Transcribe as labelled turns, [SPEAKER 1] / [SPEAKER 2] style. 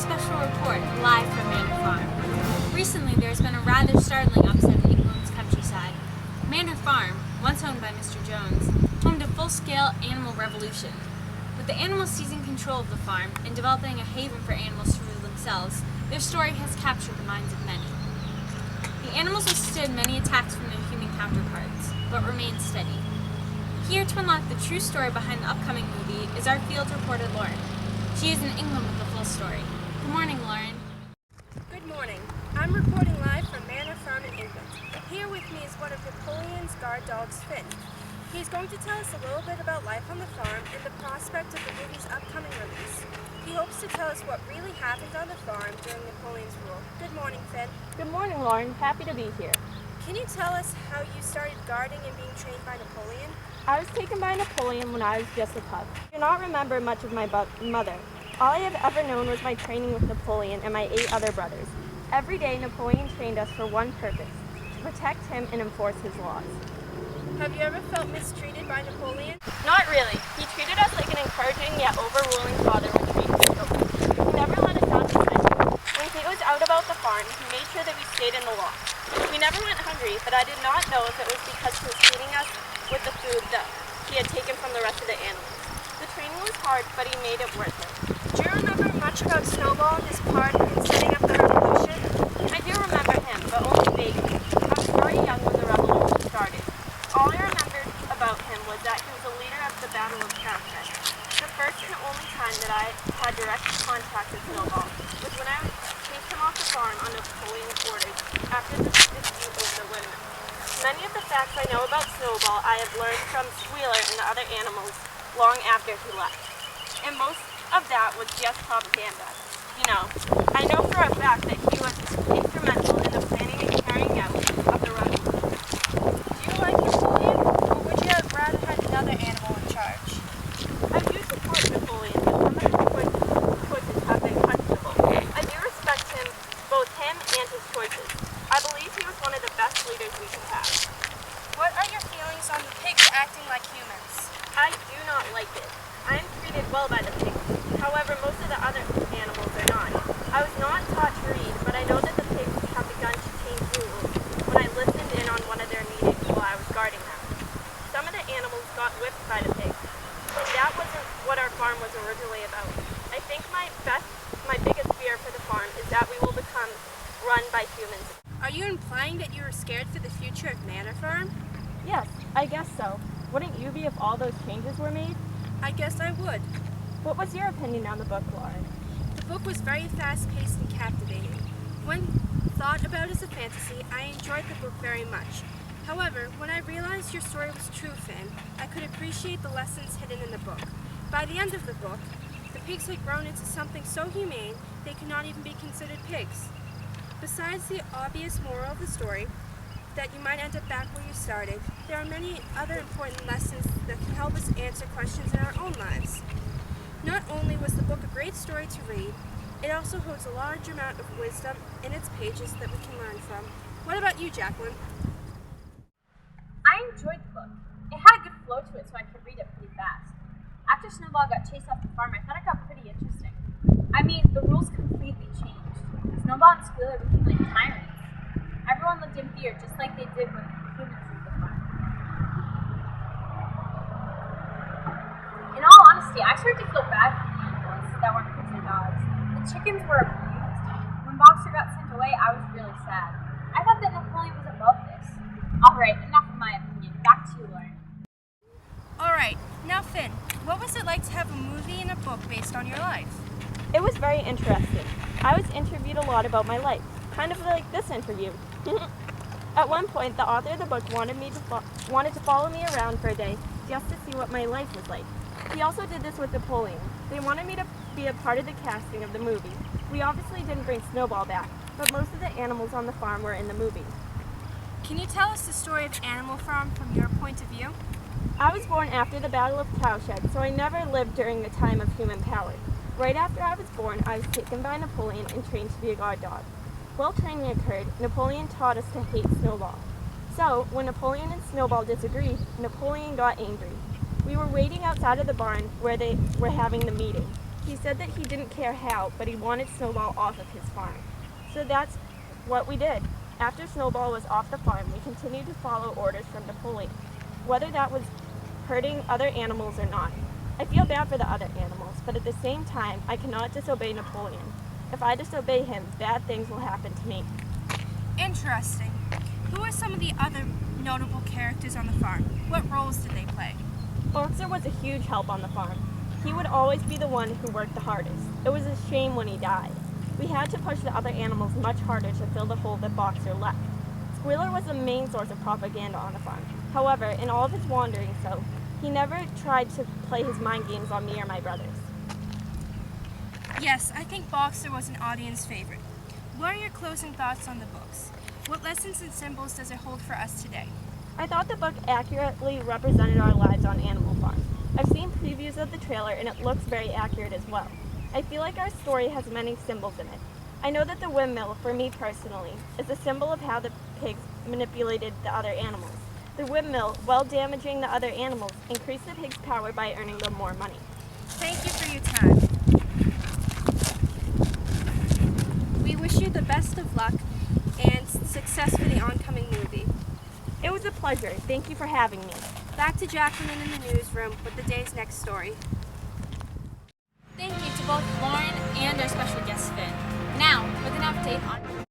[SPEAKER 1] special report live from Manor Farm. Recently, there has been a rather startling upset in England's countryside. Manor Farm, once owned by Mr. Jones, homed a full-scale animal revolution. With the animals seizing control of the farm and developing a haven for animals to rule themselves, their story has captured the minds of many. The animals withstood many attacks from their human counterparts, but remained steady. Here to unlock the true story behind the upcoming movie is our field reporter, Lauren. She is in England with the full story. Good morning, Lauren.
[SPEAKER 2] Good morning. I'm reporting live from Manor Farm in England. Here with me is one of Napoleon's guard dogs, Finn. He's going to tell us a little bit about life on the farm and the prospect of the movie's upcoming release. He hopes to tell us what really happened on the farm during Napoleon's rule. Good morning, Finn.
[SPEAKER 3] Good morning, Lauren. Happy to be here.
[SPEAKER 2] Can you tell us how you started guarding and being trained by Napoleon?
[SPEAKER 3] I was taken by Napoleon when I was just a pup. I do not remember much of my mother. All I have ever known was my training with Napoleon and my 8 other brothers. Every day, Napoleon trained us for one purpose, to protect him and enforce his laws.
[SPEAKER 2] Have you ever felt mistreated by Napoleon?
[SPEAKER 3] Not really. He treated us like an encouraging yet overruling father would treat his children. He never let us down his mission. When he was out about the farm, he made sure that we stayed in the loft. We never went hungry, but I did not know if it was because he was feeding us with the food that he had taken from the rest of the animals. The training was hard, but he made it worth it.
[SPEAKER 2] Do you remember much about Snowball and his part in setting up the revolution?
[SPEAKER 3] I do remember him, but only vaguely. I was very young when the revolution started. All I remembered about him was that he was a leader of the Battle of Galvin. The first and only time that I had direct contact with Snowball was when I chased him off the farm on Napoleon's orders after the dispute over the windmill. Many of the facts I know about Snowball I have learned from Squealer and the other animals long after he left. And most of that was just propaganda. You know, I know for a fact that he was instrumental in the planning and carrying out of the revolution.
[SPEAKER 2] Do you like Napoleon, or would you have rather had another animal in charge?
[SPEAKER 3] I do support Napoleon, but some of his choices have been questionable. I do respect him, both him and his choices. I believe he was one of the best leaders we could have.
[SPEAKER 2] What are your feelings on the pigs acting like humans?
[SPEAKER 3] I do not like it. I am treated well by the pigs. However, most of the other animals are not. I was not taught to read, but I know that the pigs have begun to change rules when I listened in on one of their meetings while I was guarding them. Some of the animals got whipped by the pigs. And that wasn't what our farm was originally about. I think my biggest fear for the farm is that we will become run by humans.
[SPEAKER 2] Are you implying that you are scared for the future of Manor Farm?
[SPEAKER 3] Yes, I guess so. Wouldn't you be if all those changes were made?
[SPEAKER 2] I guess I would.
[SPEAKER 3] What was your opinion on the book, Lauren?
[SPEAKER 2] The book was very fast-paced and captivating. When thought about as a fantasy, I enjoyed the book very much. However, when I realized your story was true, Finn, I could appreciate the lessons hidden in the book. By the end of the book, the pigs had grown into something so humane they could not even be considered pigs. Besides the obvious moral of the story, that you might end up back where you started, there are many other important lessons that can help us answer questions in our own lives. Not only was the book a great story to read, it also holds a large amount of wisdom in its pages that we can learn from. What about you, Jaclyn?
[SPEAKER 1] I enjoyed the book. It had a good flow to it, so I could read it pretty fast. After Snowball got chased off the farm, I thought it got pretty interesting. I mean, the rules completely changed. Snowball and Squealer became like tyrants. Everyone lived in fear, just like they did when humans ruled the farm. In all honesty, I started to feel bad for the animals that weren't pigs or dogs. The chickens were abused. When Boxer got sent away, I was really sad. I thought that Napoleon was above this. Alright, enough of my opinion. Back to you, Lauren.
[SPEAKER 2] Alright, now Finn, what was it like to have a movie and a book based on your life?
[SPEAKER 3] It was very interesting. I was interviewed a lot about my life, kind of like this interview. At one point, the author of the book wanted to follow me around for a day just to see what my life was like. He also did this with Napoleon. They wanted me to be a part of the casting of the movie. We obviously didn't bring Snowball back, but most of the animals on the farm were in the movie.
[SPEAKER 2] Can you tell us the story of Animal Farm from your point of view?
[SPEAKER 3] I was born after the Battle of Cowshed, so I never lived during the time of human power. Right after I was born, I was taken by Napoleon and trained to be a guard dog. While training occurred, Napoleon taught us to hate Snowball. So, when Napoleon and Snowball disagreed, Napoleon got angry. We were waiting outside of the barn where they were having the meeting. He said that he didn't care how, but he wanted Snowball off of his farm. So that's what we did. After Snowball was off the farm, we continued to follow orders from Napoleon, whether that was hurting other animals or not. I feel bad for the other animals, but at the same time, I cannot disobey Napoleon. If I disobey him, bad things will happen to me.
[SPEAKER 2] Interesting. Who are some of the other notable characters on the farm? What roles did they play?
[SPEAKER 3] Boxer was a huge help on the farm. He would always be the one who worked the hardest. It was a shame when he died. We had to push the other animals much harder to fill the hole that Boxer left. Squealer was the main source of propaganda on the farm. However, in all of his wanderings, he never tried to play his mind games on me or my brothers.
[SPEAKER 2] Yes, I think Boxer was an audience favorite. What are your closing thoughts on the books? What lessons and symbols does it hold for us today?
[SPEAKER 3] I thought the book accurately represented our lives on Animal Farm. I've seen previews of the trailer and it looks very accurate as well. I feel like our story has many symbols in it. I know that the windmill, for me personally, is a symbol of how the pigs manipulated the other animals. The windmill, while damaging the other animals, increased the pigs' power by earning them more money.
[SPEAKER 2] Thank you for your time. We wish you the best of luck and success for the oncoming movie.
[SPEAKER 3] It was a pleasure. Thank you for having me.
[SPEAKER 2] Back to Jaclyn in the newsroom with the day's next story.
[SPEAKER 1] Thank you to both Lauren and our special guest Finn. Now, with an update on